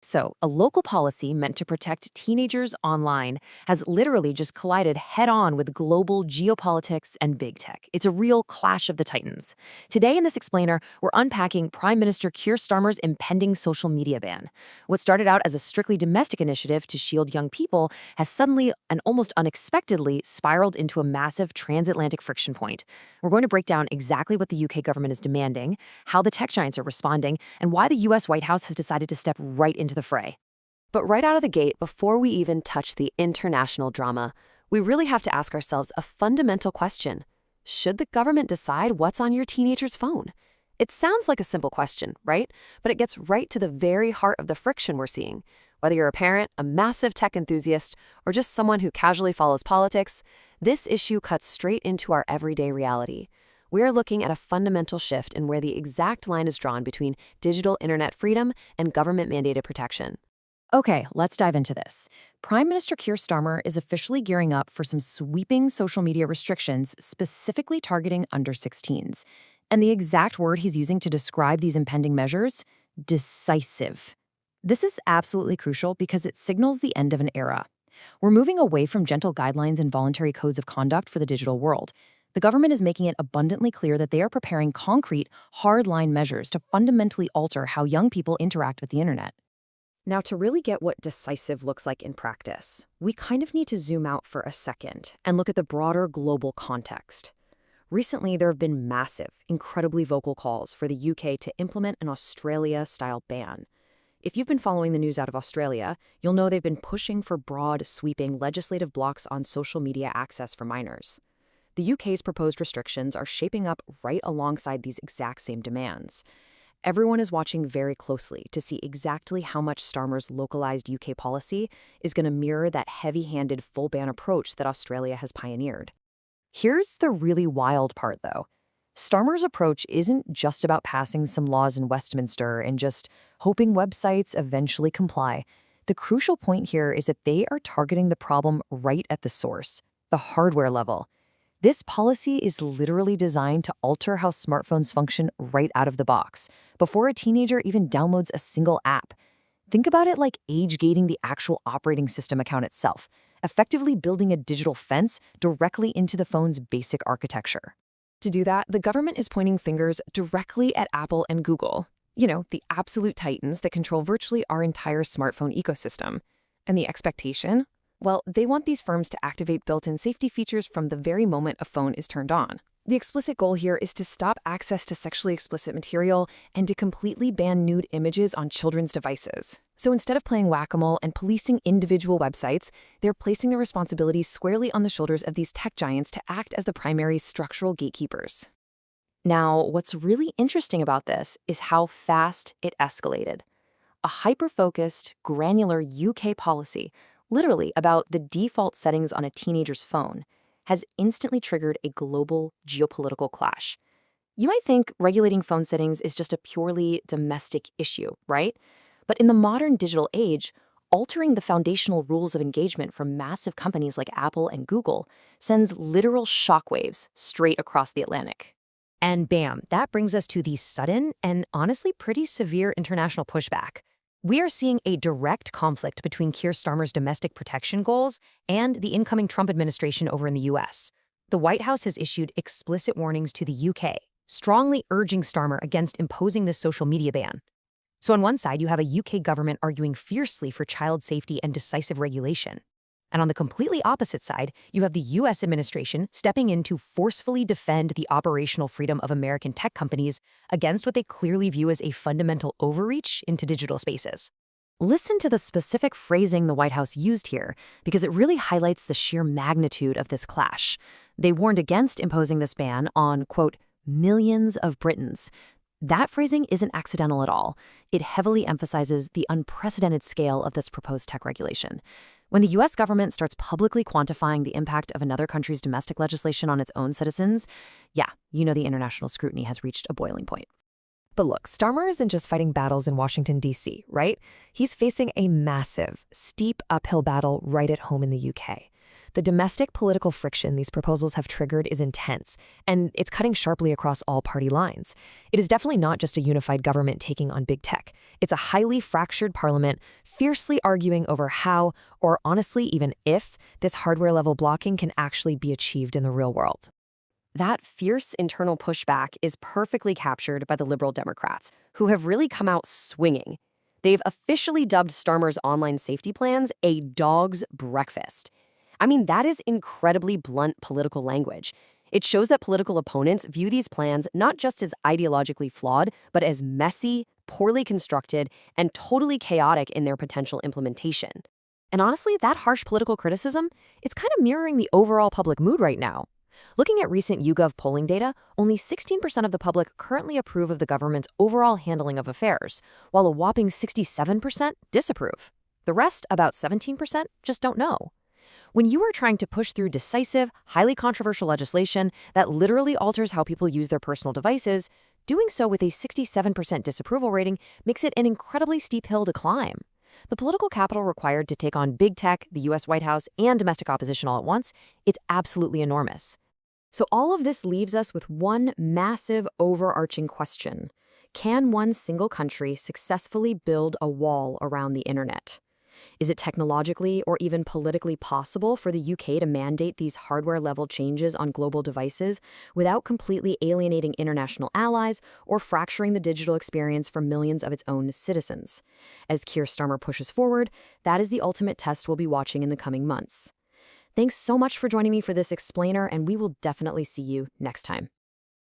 So, a local policy meant to protect teenagers online has literally just collided head on with global geopolitics and big tech. It's a real clash of the titans. Today, in this explainer, we're unpacking Prime Minister Keir Starmer's impending social media ban. What started out as a strictly domestic initiative to shield young people has suddenly and almost unexpectedly spiraled into a massive transatlantic friction point. We're going to break down exactly what the UK government is demanding, how the tech giants are responding, and why the US White House has decided to step right into the fray. But right out of the gate, before we even touch the international drama, we really have to ask ourselves a fundamental question. Should the government decide what's on your teenager's phone? It sounds like a simple question, right? But it gets right to the very heart of the friction we're seeing. Whether you're a parent, a massive tech enthusiast, or just someone who casually follows politics, this issue cuts straight into our everyday reality. We are looking at a fundamental shift in where the exact line is drawn between digital internet freedom and government-mandated protection. Okay, let's dive into this. Prime Minister Keir Starmer is officially gearing up for some sweeping social media restrictions specifically targeting under-16s. And the exact word he's using to describe these impending measures? Decisive. This is absolutely crucial because it signals the end of an era. We're moving away from gentle guidelines and voluntary codes of conduct for the digital world. The government is making it abundantly clear that they are preparing concrete, hard-line measures to fundamentally alter how young people interact with the internet. Now, to really get what decisive looks like in practice, we kind of need to zoom out for a second and look at the broader global context. Recently, there have been massive, incredibly vocal calls for the UK to implement an Australia-style ban. If you've been following the news out of Australia, you'll know they've been pushing for broad, sweeping legislative blocks on social media access for minors. The UK's proposed restrictions are shaping up right alongside these exact same demands. Everyone is watching very closely to see exactly how much Starmer's localized UK policy is going to mirror that heavy-handed full ban approach that Australia has pioneered. Here's the really wild part, though. Starmer's approach isn't just about passing some laws in Westminster and just hoping websites eventually comply. The crucial point here is that they are targeting the problem right at the source, the hardware level. This policy is literally designed to alter how smartphones function right out of the box, before a teenager even downloads a single app. Think about it like age-gating the actual operating system account itself, effectively building a digital fence directly into the phone's basic architecture. To do that, the government is pointing fingers directly at Apple and Google. You know, the absolute titans that control virtually our entire smartphone ecosystem. And the expectation? Well, they want these firms to activate built-in safety features from the very moment a phone is turned on. The explicit goal here is to stop access to sexually explicit material and to completely ban nude images on children's devices. So instead of playing whack-a-mole and policing individual websites, they're placing the responsibilities squarely on the shoulders of these tech giants to act as the primary structural gatekeepers. Now, what's really interesting about this is how fast it escalated. A hyper-focused, granular UK policy, literally about the default settings on a teenager's phone, has instantly triggered a global geopolitical clash. You might think regulating phone settings is just a purely domestic issue, right? But in the modern digital age, altering the foundational rules of engagement for massive companies like Apple and Google sends literal shockwaves straight across the Atlantic. And bam, that brings us to the sudden and honestly pretty severe international pushback. We are seeing a direct conflict between Keir Starmer's domestic protection goals and the incoming Trump administration over in the US. The White House has issued explicit warnings to the UK, strongly urging Starmer against imposing this social media ban. So on one side, you have a UK government arguing fiercely for child safety and decisive regulation. And on the completely opposite side, you have the US administration stepping in to forcefully defend the operational freedom of American tech companies against what they clearly view as a fundamental overreach into digital spaces. Listen to the specific phrasing the White House used here, because it really highlights the sheer magnitude of this clash. They warned against imposing this ban on, quote, millions of Britons. That phrasing isn't accidental at all. It heavily emphasizes the unprecedented scale of this proposed tech regulation. When the US government starts publicly quantifying the impact of another country's domestic legislation on its own citizens, yeah, you know the international scrutiny has reached a boiling point. But look, Starmer isn't just fighting battles in Washington, D.C., right? He's facing a massive, steep uphill battle right at home in the UK. The domestic political friction these proposals have triggered is intense, and it's cutting sharply across all party lines. It is definitely not just a unified government taking on big tech. It's a highly fractured parliament, fiercely arguing over how, or honestly even if, this hardware-level blocking can actually be achieved in the real world. That fierce internal pushback is perfectly captured by the Liberal Democrats, who have really come out swinging. They've officially dubbed Starmer's online safety plans a dog's breakfast. I mean, that is incredibly blunt political language. It shows that political opponents view these plans not just as ideologically flawed, but as messy, poorly constructed, and totally chaotic in their potential implementation. And honestly, that harsh political criticism, it's kind of mirroring the overall public mood right now. Looking at recent YouGov polling data, only 16% of the public currently approve of the government's overall handling of affairs, while a whopping 67% disapprove. The rest, about 17%, just don't know. When you are trying to push through decisive, highly controversial legislation that literally alters how people use their personal devices, doing so with a 67% disapproval rating makes it an incredibly steep hill to climb. The political capital required to take on big tech, the US White House, and domestic opposition all at once, it's absolutely enormous. So all of this leaves us with one massive overarching question. Can one single country successfully build a wall around the internet? Is it technologically or even politically possible for the UK to mandate these hardware-level changes on global devices without completely alienating international allies or fracturing the digital experience for millions of its own citizens? As Keir Starmer pushes forward, that is the ultimate test we'll be watching in the coming months. Thanks so much for joining me for this explainer, and we will definitely see you next time.